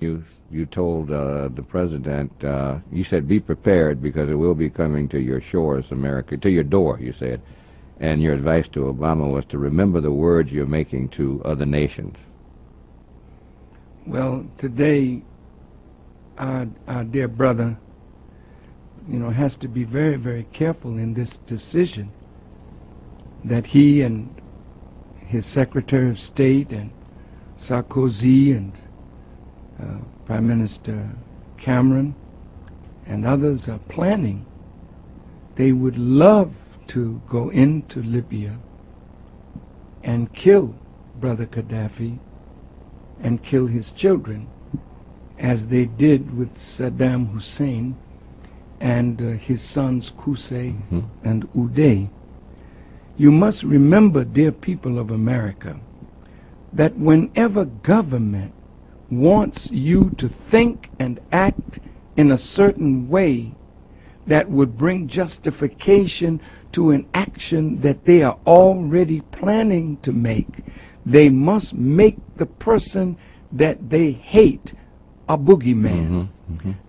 You told the president, you said be prepared because it will be coming to your shores, America, to your door, you said. And your advice to Obama was to remember the words you're making to other nations. Well, today, our dear brother, has to be very, very careful in this decision that he and his Secretary of State and Sarkozy and Prime Minister Cameron and others are planning. They would love to go into Libya and kill Brother Gaddafi and kill his children, as they did with Saddam Hussein and his sons Qusay and Uday. You must remember, dear people of America, that whenever government wants you to think and act in a certain way that would bring justification to an action that they are already planning to make, they must make the person that they hate a boogeyman.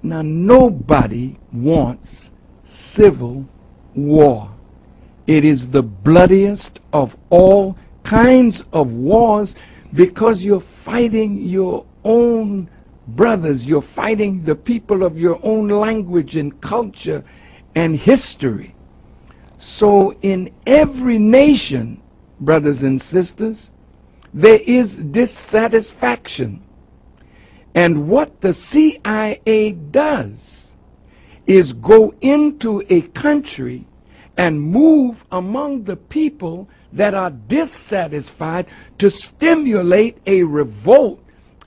Now, nobody wants civil war. It is the bloodiest of all kinds of wars because you're fighting your own brothers, you're fighting the people of your own language and culture and history. So in every nation, brothers and sisters, there is dissatisfaction. And what the CIA does is go into a country and move among the people that are dissatisfied to stimulate a revolt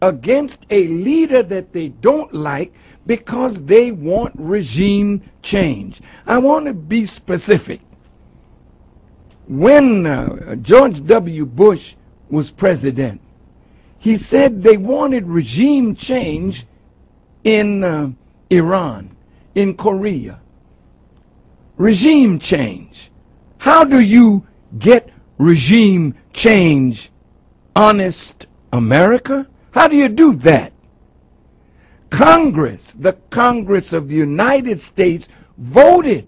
against a leader that they don't like because they want regime change. I want to be specific. When George W. Bush was president, he said they wanted regime change in Iran, in Korea. Regime change. How do you get regime change, honest America? How do you do that? Congress, the Congress of the United States, voted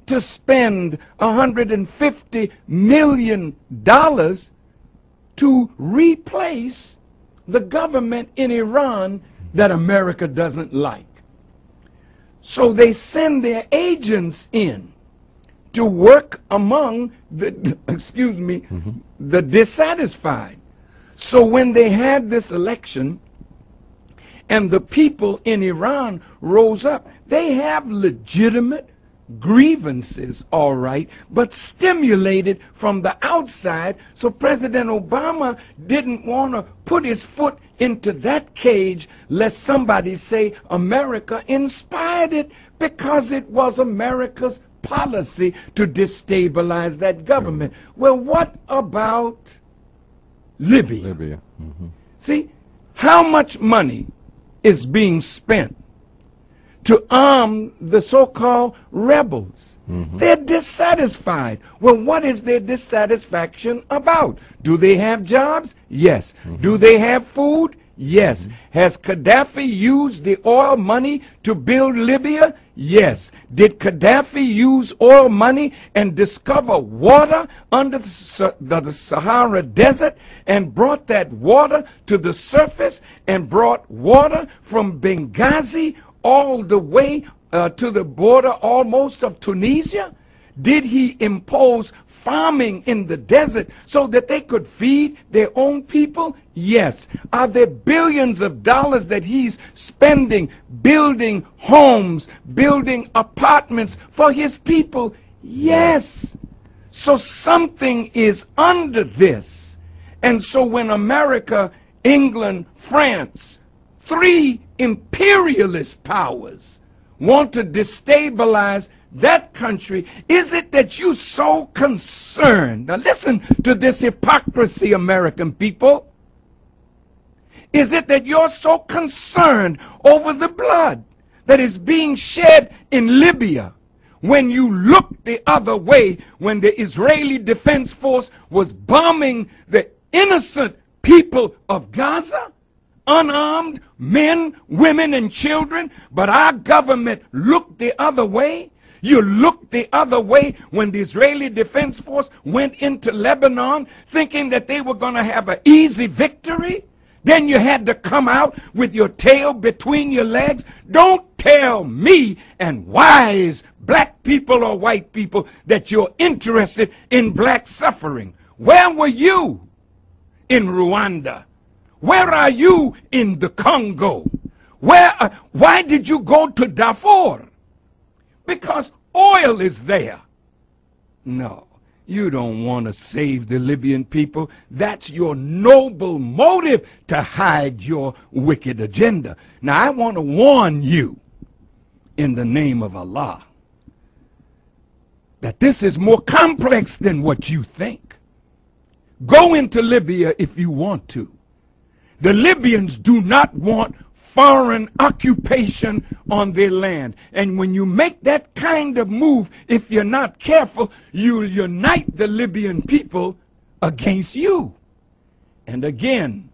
to spend $150 million to replace the government in Iran that America doesn't like. So they send their agents in to work among the, the dissatisfied. So when they had this election and the people in Iran rose up, they have legitimate grievances, all right, but stimulated from the outside. So President Obama didn't want to put his foot into that cage lest somebody say America inspired it, because it was America's policy to destabilize that government. Well, what about Libya? See, how much money is being spent to arm the so-called rebels? They're dissatisfied. Well, what is their dissatisfaction about? Do they have jobs? Yes. Do they have food? Yes. Has Gaddafi used the oil money to build Libya? Yes. Did Gaddafi use oil money and discover water under the Sahara Desert and brought that water to the surface and brought water from Benghazi all the way to the border almost of Tunisia? Did he impose farming in the desert so that they could feed their own people? Yes. Are there billions of dollars that he's spending building homes, building apartments for his people? Yes. So something is under this. And so when America, England, France, three imperialist powers want to destabilize that country, is it that you're so concerned? Now listen to this hypocrisy, American people. Is it that you're so concerned over the blood that is being shed in Libya when you look the other way when the Israeli Defense Force was bombing the innocent people of Gaza? unarmed men, women, and children, but our government looked the other way. You looked the other way when the Israeli Defense Force went into Lebanon thinking that they were going to have an easy victory. Then you had to come out with your tail between your legs. Don't tell me and wise black people or white people that you're interested in black suffering. Where were you in Rwanda? Where are you in the Congo? Why did you go to Darfur? Because oil is there. No, you don't want to save the Libyan people. That's your noble motive to hide your wicked agenda. Now, I want to warn you in the name of Allah that this is more complex than what you think. Go into Libya if you want to. The Libyans do not want foreign occupation on their land. And when you make that kind of move, if you're not careful, you'll unite the Libyan people against you. And again,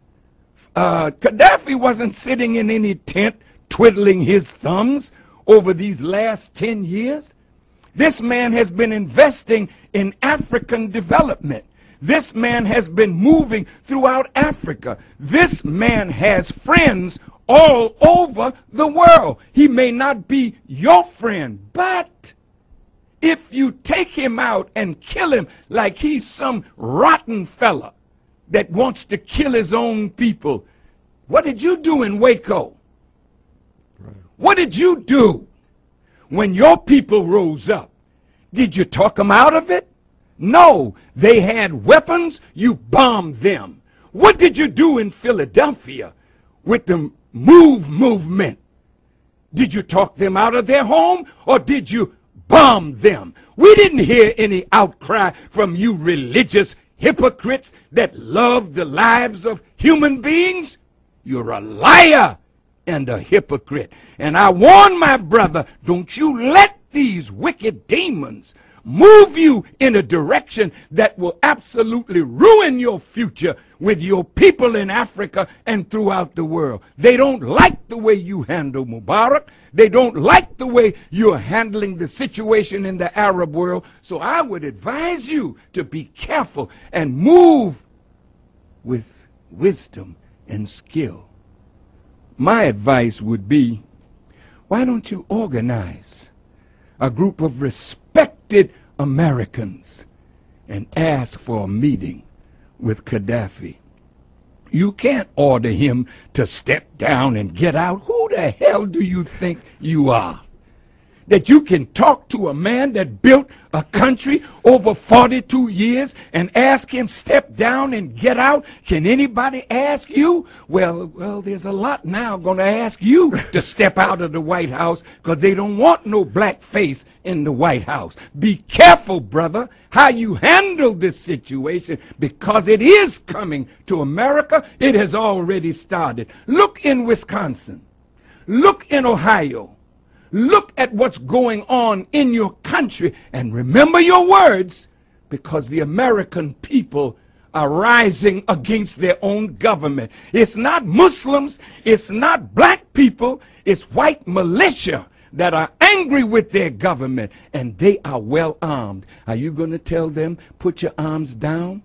Gaddafi wasn't sitting in any tent twiddling his thumbs over these last 10 years. This man has been investing in African development. This man has been moving throughout Africa. This man has friends all over the world. He may not be your friend, but if you take him out and kill him like he's some rotten fella that wants to kill his own people, what did you do in Waco? What did you do when your people rose up? Did you talk them out of it? No, they had weapons, you bombed them. What did you do in Philadelphia with the movement? Did you talk them out of their home or did you bomb them? We didn't hear any outcry from you religious hypocrites that love the lives of human beings. You're a liar and a hypocrite. And I warn my brother, don't you let these wicked demons move you in a direction that will absolutely ruin your future with your people in Africa and throughout the world. They don't like the way you handle Mubarak. They don't like the way you're handling the situation in the Arab world. So I would advise you to be careful and move with wisdom and skill. My advice would be, why don't you organize a group of respected Americans and ask for a meeting with Gaddafi? You can't order him to step down and get out. Who the hell do you think you are? That you can talk to a man that built a country over 42 years and ask him step down and get out? Can anybody ask you? Well, there's a lot now going to ask you to step out of the White House because they don't want no black face in the White House. Be careful, brother, how you handle this situation because it is coming to America. It has already started. Look in Wisconsin. Look in Ohio. Look at what's going on in your country and remember your words, because the American people are rising against their own government. It's not Muslims, it's not black people, it's white militia that are angry with their government, and they are well armed. Are you going to tell them, put your arms down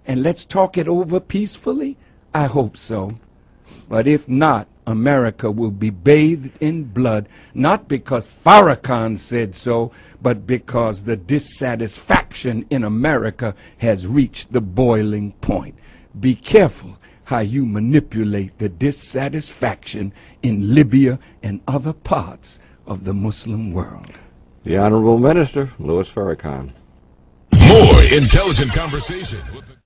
and let's talk it over peacefully? I hope so. But if not, America will be bathed in blood, not because Farrakhan said so, but because the dissatisfaction in America has reached the boiling point. Be careful how you manipulate the dissatisfaction in Libya and other parts of the Muslim world. The Honorable Minister, Louis Farrakhan. More intelligent conversation with the